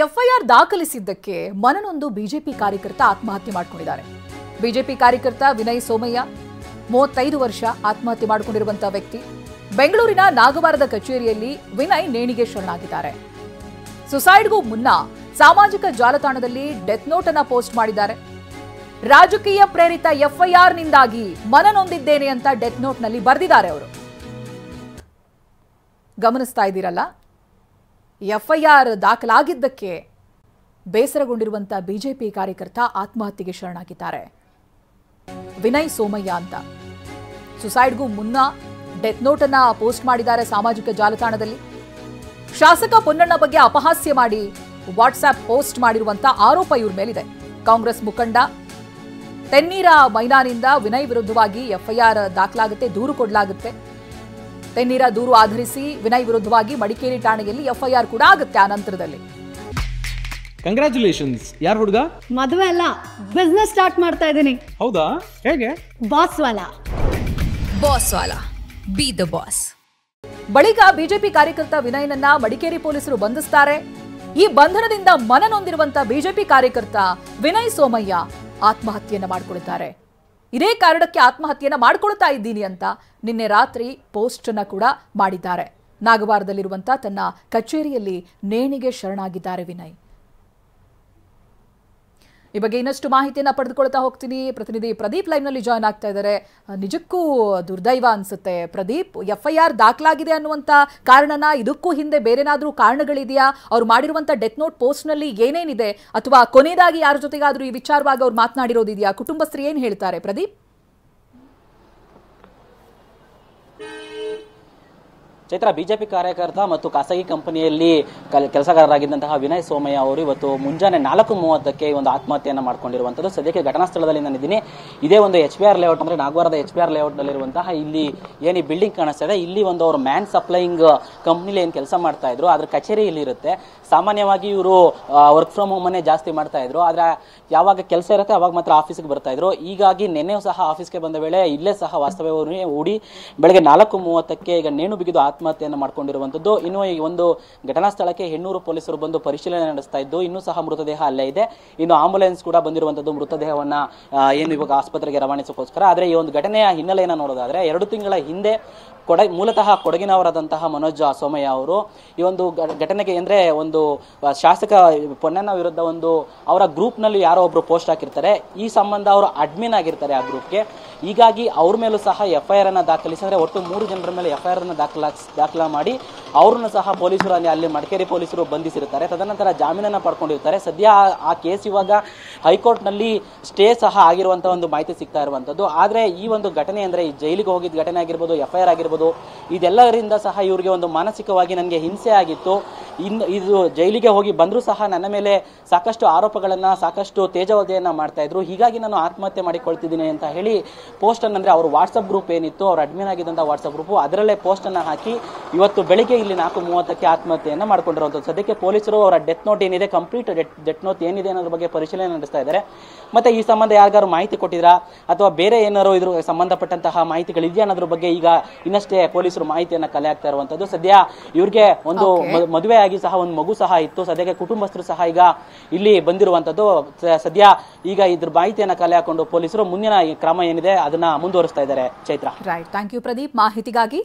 FIR ದಾಖಲಿಸಿದ್ದಕ್ಕೆ ಮನನೊಂದು BJP ಕಾರ್ಯಕರ್ತ ಆತ್ಮಹತ್ಯೆ ಮಾಡಿಕೊಂಡಿದ್ದಾರೆ. ಬಿಜೆಪಿ ಕಾರ್ಯಕರ್ತ ವಿನಯ್ ಸೋಮಯ್ಯ 35 ವರ್ಷ ಆತ್ಮಹತ್ಯೆ ಮಾಡಿಕೊಂಡಿರುವಂತಹ ವ್ಯಕ್ತಿ. ಬೆಂಗಳೂರಿನ ನಾಗವಾರದ ಕಚೇರಿಯಲ್ಲಿ ವಿನಯ್ ನೇಣಿಗೆ ಶರಣಾಗಿದ್ದಾರೆ. ಸುಸೈಡ್ಗೂ ಮುನ್ನ ಸಾಮಾಜಿಕ ಜಾಲತಾಣದಲ್ಲಿ ಡೆತ್ ನೋಟ್ ಅನ್ನ ಪೋಸ್ಟ್ ಮಾಡಿದ್ದಾರೆ. ರಾಜಕೀಯ ಪ್ರೇರಿತ ಎಫ್ಐಆರ್ ನಿಂದಾಗಿ ಮನನೊಂದಿದ್ದೇನೆ ಅಂತ ಡೆತ್ ನೋಟ್ ನಲ್ಲಿ ಬರೆದಿದ್ದಾರೆ. ಅವರು ಗಮನಿಸ್ತಾ ಇದ್ದೀರಲ್ಲ, ಎಫ್ಐಆರ್ ದಾಖಲಾಗಿದ್ದಕ್ಕೆ ಬೇಸರಗೊಂಡಿರುವಂತಹ ಬಿಜೆಪಿ ಕಾರ್ಯಕರ್ತ ಆತ್ಮಹತ್ಯೆಗೆ ಶರಣಾಗಿದ್ದಾರೆ. ವಿನಯ್ ಸೋಮಯ್ಯ ಅಂತ ಸುಸೈಡ್ಗೂ ಮುನ್ನ ಡೆತ್ ನೋಟ್ ಅನ್ನ ಪೋಸ್ಟ್ ಮಾಡಿದ್ದಾರೆ ಸಾಮಾಜಿಕ ಜಾಲತಾಣದಲ್ಲಿ. ಶಾಸಕ ಪೊನ್ನಣ್ಣ ಬಗ್ಗೆ ಅಪಹಾಸ್ಯ ಮಾಡಿ ವಾಟ್ಸ್ಆಪ್ ಪೋಸ್ಟ್ ಮಾಡಿರುವಂತಹ ಆರೋಪ ಇವ್ರ ಮೇಲಿದೆ. ಕಾಂಗ್ರೆಸ್ ಮುಖಂಡ ತೆನ್ನೀರ ಮೈನಾನಿಂದ ವಿನಯ್ ವಿರುದ್ಧವಾಗಿ ಎಫ್ಐಆರ್ ದಾಖಲಾಗುತ್ತೆ, ದೂರು ಕೊಡಲಾಗುತ್ತೆ. ತೆನ್ನೀರ ದೂರು ಆಧರಿಸಿ ವಿನಯ್ ವಿರುದ್ಧವಾಗಿ ಮಡಿಕೇರಿ ಠಾಣೆಯಲ್ಲಿ ಎಫ್ಐಆರ್ ಕೂಡ ಆಗುತ್ತೆ. ಆ ನಂತರದಲ್ಲಿ ಕಂಗ್ರಾಚುಲೇಷನ್ಸ್. ಯಾರು ಹುಡುಗ? ಮದುವೆ ಅಲ್ಲ, ಬಿಸ್ನೆಸ್ ಸ್ಟಾರ್ಟ್ ಮಾಡ್ತಾ ಇದ್ದೀನಿ. ಹೌದಾ? ಹೇಗೆ? Boss Vala. Boss Vala, B the boss. ಬಳಿಕ ಬಿಜೆಪಿ ಕಾರ್ಯಕರ್ತ ವಿನಯ್ನನ್ನ ಮಡಿಕೇರಿ ಪೊಲೀಸರು ಬಂಧಿಸ್ತಾರೆ. ಈ ಬಂಧನದಿಂದ ಮನನೊಂದಿರುವಂತಹ ಬಿಜೆಪಿ ಕಾರ್ಯಕರ್ತ ವಿನಯ್ ಸೋಮಯ್ಯ ಆತ್ಮಹತ್ಯೆಯನ್ನ ಮಾಡಿಕೊಳ್ಳುತ್ತಾರೆ. ಇದೇ ಕಾರಣಕ್ಕೆ ಆತ್ಮಹತ್ಯೆಯನ್ನ ಮಾಡಿಕೊಳ್ತಾ ಇದ್ದೀನಿ ಅಂತ ನಿನ್ನೆ ರಾತ್ರಿ ಪೋಸ್ಟ್ ಅನ್ನ ಕೂಡ ಮಾಡಿದ್ದಾರೆ. ನಾಗವಾರದಲ್ಲಿರುವಂತಹ ತನ್ನ ಕಚೇರಿಯಲ್ಲಿ ನೇಣಿಗೆ ಶರಣಾಗಿದ್ದಾರೆ ವಿನಯ್. ಈ ಬಗ್ಗೆ ಇನ್ನಷ್ಟು ಮಾಹಿತಿಯನ್ನ ಪಡೆದುಕೊಳ್ತಾ ಹೋಗ್ತೀನಿ. ಪ್ರತಿನಿಧಿ ಪ್ರದೀಪ್ ಲೈವ್ ನಲ್ಲಿ ಜಾಯ್ನ್ ಆಗ್ತಾ ಇದ್ದಾರೆ. ನಿಜಕ್ಕೂ ದುರ್ದೈವ ಅನ್ಸುತ್ತೆ ಪ್ರದೀಪ್, ಎಫ್ಐಆರ್ ದಾಖಲಾಗಿದೆ ಅನ್ನುವಂತ ಕಾರಣನ, ಇದಕ್ಕೂ ಹಿಂದೆ ಬೇರೆನಾದ್ರೂ ಕಾರಣಗಳಿದೆಯಾ? ಅವ್ರು ಮಾಡಿರುವಂತ ಡೆತ್ ನೋಟ್ ಪೋಸ್ಟ್ ನಲ್ಲಿ ಏನೇನಿದೆ, ಅಥವಾ ಕೊನೆಯದಾಗಿ ಯಾರ ಜೊತೆಗಾದ್ರೂ ಈ ವಿಚಾರವಾಗಿ ಅವ್ರು ಮಾತನಾಡಿರೋದಿದೆಯಾ? ಕುಟುಂಬಸ್ಥರು ಏನ್ ಹೇಳ್ತಾರೆ ಪ್ರದೀಪ್? ಚೈತ್ರ, ಬಿಜೆಪಿ ಕಾರ್ಯಕರ್ತ ಮತ್ತು ಖಾಸಗಿ ಕಂಪನಿಯಲ್ಲಿ ಕೆಲಸಗಾರರಾಗಿದ್ದಂತಹ ವಿನಯ್ ಸೋಮಯ್ಯ ಅವರು ಇವತ್ತು ಮುಂಜಾನೆ 4:30ಕ್ಕೆ ಒಂದು ಆತ್ಮಹತ್ಯೆಯನ್ನು ಮಾಡ್ಕೊಂಡಿರುವಂಥದ್ದು. ಸದ್ಯಕ್ಕೆ ಘಟನಾ ಸ್ಥಳದಲ್ಲಿ ನಾನಿದ್ದೀನಿ. ಇದೇ ಒಂದು HBR ಲೇಔಟ್, ಅಂದ್ರೆ ನಾಗವಾರದ HBR ಲೇಔಟ್ ನಲ್ಲಿರುವಂತಹ ಇಲ್ಲಿ ಏನು ಈ ಬಿಲ್ಡಿಂಗ್ ಕಾಣಿಸ್ತಾ ಇದೆ, ಇಲ್ಲಿ ಒಂದು ಅವರು ಮ್ಯಾನ್ ಸಪ್ಲೈಯಿಂಗ್ ಕಂಪ್ನಿಲಿ ಏನು ಕೆಲಸ ಮಾಡ್ತಾ ಇದ್ರು, ಅದ್ರ ಕಚೇರಿ ಇಲ್ಲಿ ಇರುತ್ತೆ. ಸಾಮಾನ್ಯವಾಗಿ ಇವರು ವರ್ಕ್ ಫ್ರಮ್ ಹೋಮ್ ಅನ್ನೇ ಜಾಸ್ತಿ ಮಾಡ್ತಾ ಇದ್ರು. ಆದ್ರೆ ಯಾವಾಗ ಕೆಲಸ ಇರುತ್ತೆ ಅವಾಗ ಮಾತ್ರ ಆಫೀಸ್ಗೆ ಬರ್ತಾ ಇದ್ರು. ಹೀಗಾಗಿ ನಿನ್ನೆಯೂ ಸಹ ಆಫೀಸ್ಗೆ ಬಂದ ವೇಳೆ ಇಲ್ಲೇ ಸಹ ವಾಸ್ತವ್ಯವನ್ನು ಹೂಡಿ ಬೆಳಗ್ಗೆ 4:30ಕ್ಕೆ ಈಗ ನೇಣು ಬಿಗಿದು ಆತ್ಮಹತ್ಯೆಯನ್ನು ಮಾಡ್ಕೊಂಡಿರುವಂಥದ್ದು. ಇನ್ನು ಈ ಒಂದು ಘಟನಾ ಸ್ಥಳಕ್ಕೆ ಹೆಣ್ಣೂರು ಪೊಲೀಸರು ಬಂದು ಪರಿಶೀಲನೆ ನಡೆಸ್ತಾ ಇದ್ದು, ಇನ್ನೂ ಸಹ ಮೃತದೇಹ ಅಲ್ಲೇ ಇದೆ. ಇನ್ನು ಆಂಬುಲೆನ್ಸ್ ಕೂಡ ಬಂದಿರುವಂಥದ್ದು ಮೃತದೇಹವನ್ನ ಏನು ಇವಾಗ ಆಸ್ಪತ್ರೆಗೆ ರವಾನಿಸೋಕ್ಕೋಸ್ಕರ. ಆದರೆ ಈ ಒಂದು ಘಟನೆಯ ಹಿನ್ನೆಲೆಯನ್ನು ನೋಡೋದಾದ್ರೆ 2 ತಿಂಗಳ ಹಿಂದೆ ಮೂಲತಃ ಕೊಡಗಿನವರಾದಂತಹ ಮನೋಜ್ ಸೋಮಯ್ಯ ಅವರು ಈ ಒಂದು ಘಟನೆಗೆ ಅಂದ್ರೆ ಒಂದು ಶಾಸಕ ಪೊನ್ನಣ್ಣ ವಿರುದ್ಧ ಒಂದು ಅವರ ಗ್ರೂಪ್ ನಲ್ಲಿ ಯಾರೋ ಒಬ್ರು ಪೋಸ್ಟ್ ಹಾಕಿರ್ತಾರೆ. ಈ ಸಂಬಂಧ ಅವರು ಅಡ್ಮಿನ್ ಆಗಿರ್ತಾರೆ ಆ ಗ್ರೂಪ್ಗೆ. ಹೀಗಾಗಿ ಅವ್ರ ಮೇಲೂ ಸಹ ಎಫ್ಐಆರ್ ಅನ್ನ ದಾಖಲಿಸಿ, ಅಂದ್ರೆ ಒಟ್ಟು 3 ಜನರ ಮೇಲೆ ಎಫ್ಐಆರ್ ಅನ್ನ ದಾಖಲಾ ಮಾಡಿ ಅವ್ರನ್ನ ಸಹ ಪೊಲೀಸರು ಅಲ್ಲಿ ಮಡಿಕೇರಿ ಪೊಲೀಸರು ಬಂಧಿಸಿರ್ತಾರೆ. ತದನಂತರ ಜಾಮೀನನ್ನ ಪಡ್ಕೊಂಡಿರ್ತಾರೆ. ಸದ್ಯ ಆ ಕೇಸ್ ಇವಾಗ ಹೈಕೋರ್ಟ್ ನಲ್ಲಿ ಸ್ಟೇ ಸಹ ಆಗಿರುವಂತಹ ಒಂದು ಮಾಹಿತಿ ಸಿಗ್ತಾ ಇರುವಂತದ್ದು. ಆದ್ರೆ ಈ ಒಂದು ಘಟನೆ ಅಂದ್ರೆ ಈ ಜೈಲಿಗೆ ಹೋಗಿದ್ದ ಘಟನೆ ಆಗಿರ್ಬೋದು, ಎಫ್ಐಆರ್ ಆಗಿರ್ಬೋದು, ಇದೆಲ್ಲರಿಂದ ಸಹ ಇವ್ರಿಗೆ ಒಂದು ಮಾನಸಿಕವಾಗಿ ನನಗೆ ಹಿಂಸೆ ಆಗಿತ್ತು. ಇದು ಜೈಲಿಗೆ ಹೋಗಿ ಬಂದರೂ ಸಹ ನನ್ನ ಮೇಲೆ ಸಾಕಷ್ಟು ಆರೋಪಗಳನ್ನ, ಸಾಕಷ್ಟು ತೇಜೋವಧೆಯನ್ನ ಮಾಡ್ತಾ ಇದ್ರು. ಹೀಗಾಗಿ ನಾನು ಆತ್ಮಹತ್ಯೆ ಮಾಡಿಕೊಳ್ತಿದ್ದೀನಿ ಅಂತ ಹೇಳಿ ಪೋಸ್ಟ್ ಅನ್ನ, ಅಂದ್ರೆ ಅವ್ರ ವಾಟ್ಸ್ಆಪ್ ಗ್ರೂಪ್ ಏನಿತ್ತು, ಅವ್ರ ಅಡ್ಮಿನ್ ಆಗಿದ್ದಂತಹ ವಾಟ್ಸ್ಆಪ್ ಗ್ರೂಪ್, ಅದರಲ್ಲೇ ಪೋಸ್ಟ್ ಅನ್ನ ಹಾಕಿ ಇವತ್ತು ಬೆಳಿಗ್ಗೆ ಇಲ್ಲಿ 4:30ಕ್ಕೆ ಆತ್ಮಹತ್ಯೆಯನ್ನ ಮಾಡ್ಕೊಂಡಿರುವಂಥದ್ದು. ಸದ್ಯಕ್ಕೆ ಪೊಲೀಸರು ಅವರ ಡೆತ್ ನೋಟ್ ಏನಿದೆ, ಕಂಪ್ಲೀಟ್ ಡೆತ್ ನೋಟ್ ಏನಿದೆ ಅನ್ನೋದ್ರ ಬಗ್ಗೆ ಪರಿಶೀಲನೆ ನಡೆಸ್ತಾ ಇದ್ದಾರೆ. ಮತ್ತೆ ಈ ಸಂಬಂಧ ಯಾರಿಗಾರು ಮಾಹಿತಿ ಕೊಟ್ಟಿದ್ರಾ ಅಥವಾ ಬೇರೆ ಏನಾರು ಇದ್ರ ಸಂಬಂಧಪಟ್ಟಂತಹ ಮಾಹಿತಿಗಳಿದೆಯಾ ಅನ್ನೋದ್ರ ಬಗ್ಗೆ ಈಗ ಇನ್ನಷ್ಟೇ ಪೊಲೀಸರು ಮಾಹಿತಿಯನ್ನ ಕಲೆ ಆಗ್ತಾ ಇರುವಂತದ್ದು. ಸದ್ಯ ಇವ್ರಿಗೆ ಒಂದು ಮದುವೆ ಆಗಿ ಸಹ ಒಂದು ಮಗು ಸಹ ಇತ್ತು. ಸದ್ಯಕ್ಕೆ ಕುಟುಂಬಸ್ಥರು ಸಹ ಈಗ ಇಲ್ಲಿ ಬಂದಿರುವಂತದ್ದು. ಸದ್ಯ ಈಗ ಇದ್ರ ಮಾಹಿತಿಯನ್ನ ಕಲೆ ಹಾಕೊಂಡು ಪೊಲೀಸರು ಮುಂದಿನ ಕ್ರಮ ಏನಿದೆ ಅದನ್ನ ಮುಂದುವರಿಸ್ತಾ ಇದ್ದಾರೆ. Chaitra, right, thank you Pradeep ಮಾಹಿತಿಗಾಗಿ.